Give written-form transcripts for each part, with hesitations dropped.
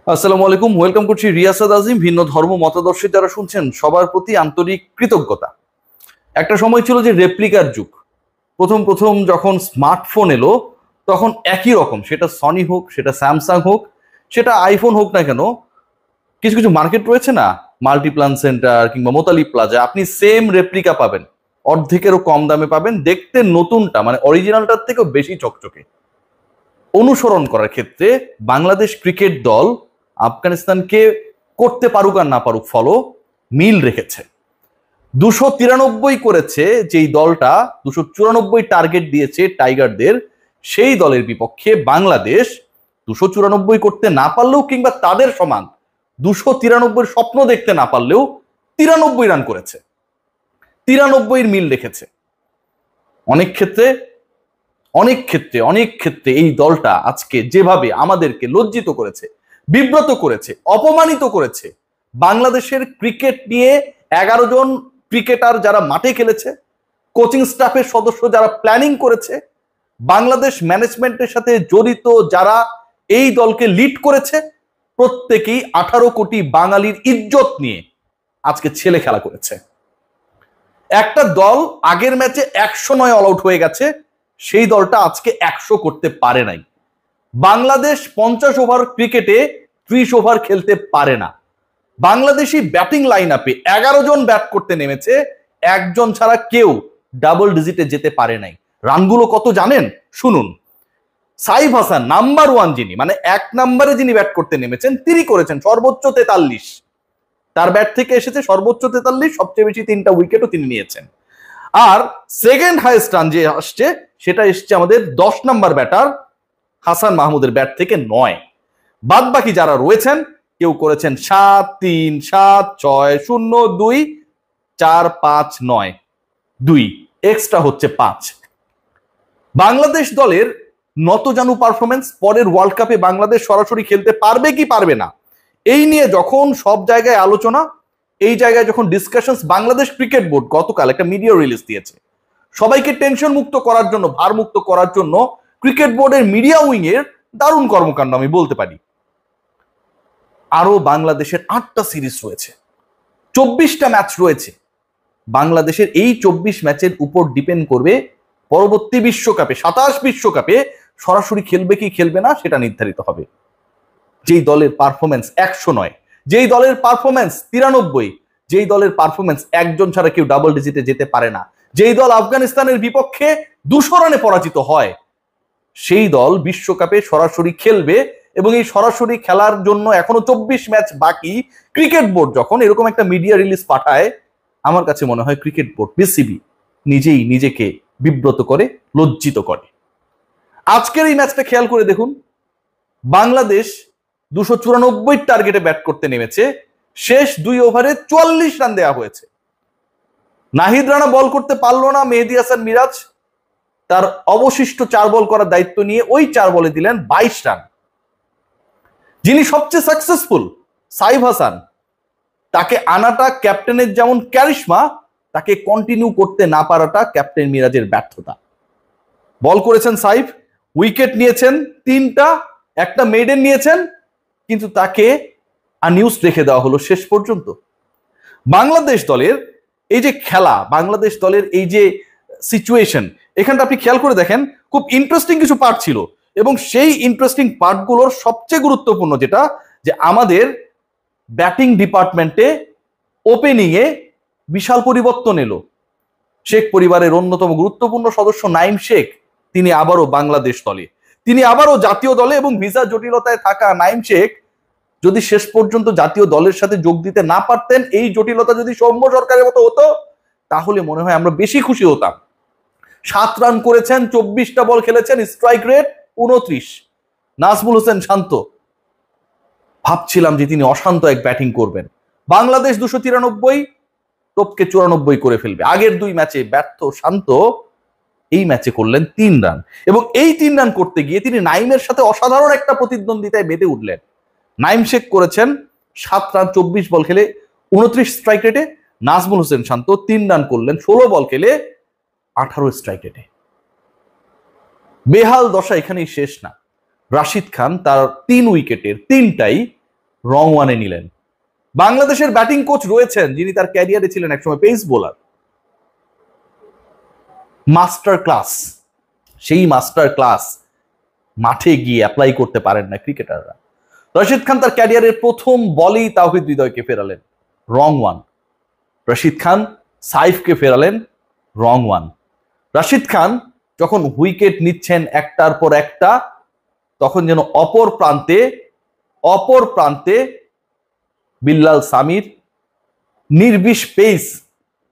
আসসালামু আলাইকুম, ওয়েলকাম করছি রিয়াসাদ আজিম। ভিন্ন ধর্ম মতাদর্শী যারা শুনছেন সবার প্রতি আন্তরিক কৃতজ্ঞতা। একটা সময় ছিল যে রেপ্লিকার যুগ। প্রথম প্রথম যখন স্মার্টফোন এলো তখন একই রকম, সেটা সনি হোক, সেটা স্যামসাং হোক, সেটা আইফোন হোক না কেন, কিছু কিছু মার্কেট রয়েছে না, মাল্টিপ্লান সেন্টার কিংবা মোতালি প্লাজা, আপনি সেম রেপ্লিকা পাবেন, অর্ধেকেরও কম দামে পাবেন। দেখতে নতুনটা মানে অরিজিনালটার থেকেও বেশি চকচকে। অনুসরণ করার ক্ষেত্রে বাংলাদেশ ক্রিকেট দল আফগানিস্তানকে করতে পারুক আর না পারুক ফলো মিল রেখেছে। 293 করেছে যেই দলটা 294 টার্গেট দিয়েছে টাইগারদের, সেই দলের বিপক্ষে বাংলাদেশ 294 করতে না পারলেও কিংবা তাদের সমান 293 স্বপ্ন দেখতে না পারলেও 93 রান করেছে, 93 মিল রেখেছে। অনেক ক্ষেত্রে অনেক ক্ষেত্রে এই দলটা আজকে যেভাবে আমাদেরকে লজ্জিত করেছে, বিব্রত করেছে, অপমানিত করেছে, বাংলাদেশের ক্রিকেট নিয়ে 11 জন ক্রিকেটার যারা মাঠে খেলেছে, কোচিং স্টাফের সদস্য যারা প্ল্যানিং করেছে, বাংলাদেশ ম্যানেজমেন্টের সাথে জড়িত যারা এই দলকে লিড করেছে, প্রত্যেকেই 18 কোটি বাঙালির ইজ্জত নিয়ে আজকে ছেলে খেলা করেছে। একটা দল আগের ম্যাচে 109 অল আউট হয়ে গেছে, সেই দলটা আজকে 100 করতে পারে নাই। বাংলাদেশ 50 ওভার ক্রিকেটে 30 ওভার খেলতে পারে না। বাংলাদেশি ব্যাটিং লাইন আপে 11 জন ব্যাট করতে নেমেছে, একজন ছাড়া কেউ ডাবল ডিজিটে যেতে পারে নাই। রানগুলো কত জানেন? শুনুন। সাইফ হাসান নাম্বার 1, যিনি মানে 1 নম্বরে যিনি ব্যাট করতে নেমেছেন, তিনি করেছেন সর্বোচ্চ 43। তার ব্যাট থেকে এসেছে সর্বোচ্চ 43, সবচেয়ে বেশি 3টা উইকেটও তিনি নিয়েছেন। আর সেকেন্ড হাইয়েস্ট রান যে আসছে সেটা এসছে আমাদের 10 নম্বর ব্যাটার হাসান মাহমুদের ব্যাট থেকে 9। বাদ বাকি যারা রয়েছেন কেউ করেছেন 7, 3, 7, 6, 0, 2, 4, 5, 9, 2 এক্সট্রা হচ্ছে 5। বাংলাদেশ দলের নতজানু পারফরমেন্স, পরের ওয়ার্ল্ড কাপে বাংলাদেশ সরাসরি খেলতে পারবে কি পারবে না এই নিয়ে যখন সব জায়গায় আলোচনা, এই জায়গায় যখন ডিসকাশনস, বাংলাদেশ ক্রিকেট বোর্ড গতকাল একটা মিডিয়া রিলিজ দিয়েছে সবাইকে টেনশন মুক্ত করার জন্য, ভার মুক্ত করার জন্য। ক্রিকেট বোর্ডের মিডিয়া উইং এর দারুণ কর্মকাণ্ড আমি বলতে পারি। আরো বাংলাদেশের 8টা সিরিজ রয়েছে, 24টা ম্যাচ রয়েছে। বাংলাদেশের এই 24 ম্যাচের উপর ডিপেন্ড করবে পরবর্তী বিশ্বকাপে, 27 বিশ্বকাপে সরাসরি খেলবে কি খেলবে না সেটা নির্ধারিত হবে। যেই দলের পারফরমেন্স 109, যেই দলের পারফরমেন্স 93, যেই দলের পারফরমেন্স একজন ছাড়া কেউ ডাবল ডিজিটে যেতে পারে না, যেই দল আফগানিস্তানের বিপক্ষে 200 রানে পরাজিত হয়, সেই দল বিশ্বকাপে সরাসরি খেলবে। এবং এই সরাসরি খেলার জন্য এখনো 24 ম্যাচ বাকি। ক্রিকেট বোর্ড যখন এরকম একটা মিডিয়া রিলিজ পাঠায়, আমার কাছে মনে হয় ক্রিকেট বোর্ড, বিসিবি নিজেই নিজেকে বিব্রত করে, লজ্জিত করে। আজকের এই ম্যাচটা খেয়াল করে দেখুন। বাংলাদেশ 294 টার্গেটে ব্যাট করতে নেমেছে, শেষ 2 ওভারে 44 রান দেওয়া হয়েছে। নাহিদ রানা বল করতে পারলো না, মেহেদী হাসান মিরাজ তার অবশিষ্ট 4 বল করার দায়িত্ব নিয়ে ওই 4 বলে দিলেন 22 রান। যিনি সবচেয়ে সাকসেসফুল সাইফ হাসান, তাকে আনাটা ক্যাপ্টেনের যেমন ক্যারিশমা, তাকে কন্টিনিউ করতে না পারাটা ক্যাপ্টেন মিরাজের ব্যর্থতা। বল করেছেন সাইফ, উইকেট নিয়েছেন 3টা, একটা মেডেন নিয়েছেন, কিন্তু তাকে আনইউজ রেখে দেওয়া হলো শেষ পর্যন্ত। বাংলাদেশ দলের এই যে খেলা, বাংলাদেশ দলের এই যে সিচুয়েশন, এখানটা আপনি খেয়াল করে দেখেন, খুব ইন্টারেস্টিং কিছু পার্ট ছিল। এবং সেই ইন্টারেস্টিং পার্টগুলোর সবচেয়ে গুরুত্বপূর্ণ যেটা, যে আমাদের ব্যাটিং ডিপার্টমেন্টে ওপেনিং এ বিশাল পরিবর্তন এলো। শেখ পরিবারের অন্যতম গুরুত্বপূর্ণ সদস্য নাইম শেখ, তিনি আবারও বাংলাদেশ দলে, তিনি আবারও জাতীয় দলে। এবং ভিসা জটিলতায় থাকা নাইম শেখ যদি শেষ পর্যন্ত জাতীয় দলের সাথে যোগ দিতে না পারতেন, এই জটিলতা যদি সৌম্য সরকারের মতো হতো, তাহলে মনে হয় আমরা বেশি খুশি হতাম। 7 রান করেছেন, 24টা বল খেলেছেন, স্ট্রাইক রেট 29। নাজমুল হোসেন শান্ত, ভাবছিলাম যে তিনি অশান্ত এক ব্যাটিং করবেন। বাংলাদেশ 293, টপকে 94 করে ফেলবে। আগের 2 ম্যাচে ব্যর্থ শান্ত এই ম্যাচে করলেন 3 রান। এবং এই 3 রান করতে গিয়ে তিনি নাইমের সাথে অসাধারণ একটা প্রতিদ্বন্দ্বিতায় মেতে উঠলেন। নাইম শেখ করেছেন 7 রান 24 বল খেলে 29 স্ট্রাইক রেটে। নাজমুল হোসেন শান্ত 3 রান করলেন 16 বল খেলে 18 স্ট্রাইক রেটে। বেহাল দশা এখানেই শেষ না। রাশিদ খান তার 3 উইকেটের 3টাই রং ওয়ানে নিলেন। বাংলাদেশের ব্যাটিং কোচ রয়েছেন যিনি তার ক্যারিয়ারে ছিলেন একসময় পেস বোলার, মাস্টার ক্লাস। সেই মাস্টার ক্লাস মাঠে গিয়ে অ্যাপ্লাই করতে পারেন না ক্রিকেটাররা। রশিদ খান তার ক্যারিয়ারের প্রথম বলেই তাওহিদ হৃদয়কে ফেরালেন, রং ওয়ান। রশিদ খান সাইফকে ফেরালেন, রং ওয়ান। রশিদ খান যখন উইকেট নিচ্ছেন একটার পর একটা, তখন যেন অপর প্রান্তে বিল্লাল সামির নির্বিষ পেস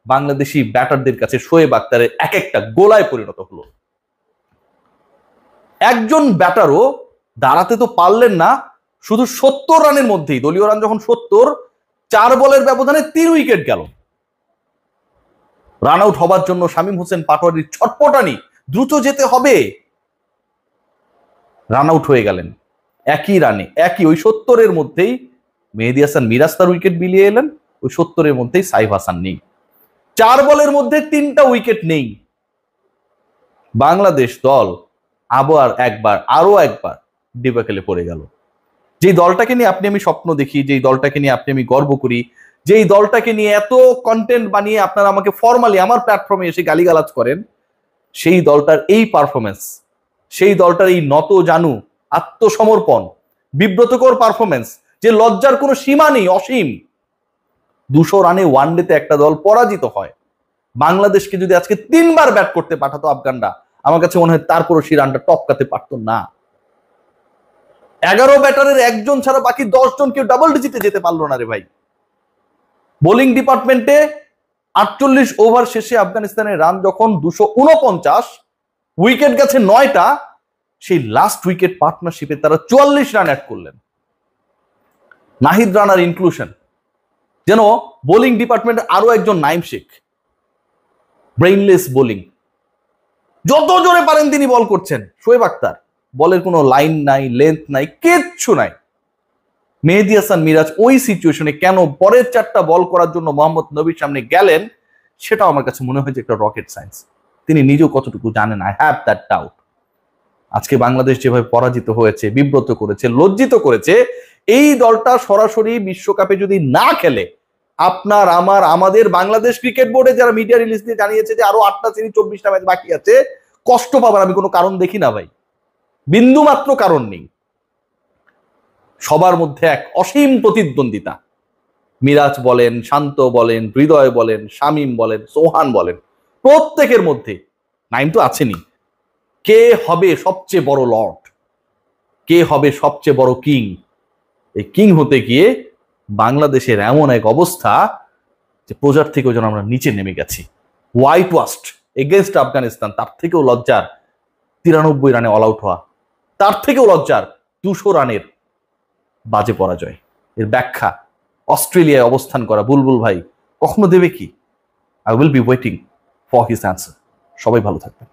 বাংলাদেশি ব্যাটারদের কাছে শোয়েব আক্তারের এক একটা গোলায় পরিণত হলো। একজন ব্যাটারও দাঁড়াতে তো পারলেন না, শুধু 70 রানের মধ্যেই, দলীয় রান যখন 70, 4 বলের ব্যবধানে 3 উইকেট গেল। রান আউট হবার জন্য শামীম হোসেন পাটোয়ারির ছটপটানি, দ্রুত যেতে হবে, রান আউট হয়ে গেলেন একই রানে। ওই 70-এর মধ্যেই মেহেদী হাসান মিরাজ তার উইকেট বিলিয়ে এলেন, ওই 70-এর মধ্যেই সাইফ হাসান নেই। 4 বলের মধ্যে 3টা উইকেট নেই। বাংলাদেশ দল আরো একবার ডিবাকেলে পড়ে গেল। যেই দলটাকে নিয়ে আপনি আমি স্বপ্ন দেখি, যেই দলটাকে নিয়ে আপনি আমি গর্ব করি, যেই দলটাকে নিয়ে এত কন্টেন্ট বানিয়ে আপনারা আমাকে ফর্মালি আমার প্ল্যাটফর্মে এসে গালিগালাজ করেন, সেই দলটার এই পারফরমেন্স, সেই দলটার এই নত জানু আত্মসমর্পণ, বিব্রতকর পারফরমেন্স, যে লজ্জার কোনো সীমা নেই, অসীম। 200 রানে ওয়ানডেতে একটা দল পরাজিত হয়। বাংলাদেশকে যদি আজকে 3 বার ব্যাট করতে পাঠাতো আফগানরা, আমার কাছে মনে হয় তারপরও সেই রানটা টপকাতে পারতো না। 11 ব্যাটারের একজন ছাড়া বাকি 10 জন কেউ ডাবল ডিজিটে যেতে পারলো না রে ভাই। বোলিং ডিপার্টমেন্টে 48 ওভার শেষে আফগানিস্তানের রান যখন 249, উইকেট গেছে 9টা, সেই লাস্ট উইকেট পার্টনারশিপে তারা 44 রান অ্যাড করলেন। নাহিদ রানার ইনক্লুশন যেন বোলিং ডিপার্টমেন্টের আরো একজন নাইম শেখ। ব্রেইনলেস বোলিং, যত জোরে পারেন তিনি বল করছেন। শোয়েব আক্তার, বলের কোনো লাইন নাই, লেন্থ নাই, কিচ্ছু নাই। মেহেদী হাসান মিরাজ ওই সিচুয়েশনে কেন পরের 4টা বল করার জন্য মোহাম্মদ নবীর সামনে গেলেন, সেটাও আমার কাছে মনে হয় যে একটা রকেট সায়েন্স। তিনি নিজেও কতটুকু জানেন, আই হ্যাভ দ্যাট ডাউট। আজকে বাংলাদেশ যেভাবে পরাজিত হয়েছে, বিব্রত করেছে, লজ্জিত করেছে, এই দলটা সরাসরি বিশ্বকাপে যদি না খেলে, আমাদের বাংলাদেশ ক্রিকেট বোর্ডে যারা মিডিয়া রিলিজ দিয়ে জানিয়েছে যে আরো 8টা সিরিজ 24টা ম্যাচ বাকি আছে, কষ্ট পাবার আমি কোনো কারণ দেখি না ভাই, বিন্দু মাত্র কারণ নেই। সবার মধ্যে এক অসীম প্রতিদ্বন্দ্বিতা। মিরাজ বলেন, শান্ত বলেন, হৃদয় বলেন, শামীম বলেন, সোহান বলেন, প্রত্যেকের মধ্যে নাইম তো আছেনই। কে হবে সবচেয়ে বড় লর্ড, কে হবে সবচেয়ে বড় কিং? এই কিং হতে গিয়ে বাংলাদেশের এমন এক অবস্থা যে প্রজার থেকেও যেন আমরা নিচে নেমে গেছি। হোয়াইট ওয়াস্ট এগেনস্ট আফগানিস্তান, তার থেকেও লজ্জার 93 রানে অল আউট হওয়া, তার থেকেও লজ্জার 200 রানের বাজে পরাজয়। এর ব্যাখ্যা অস্ট্রেলিয়ায় অবস্থান করা বুলবুল ভাই কখনো দেবে কি? I will be waiting for his answer. সবাই ভালো থাকবেন।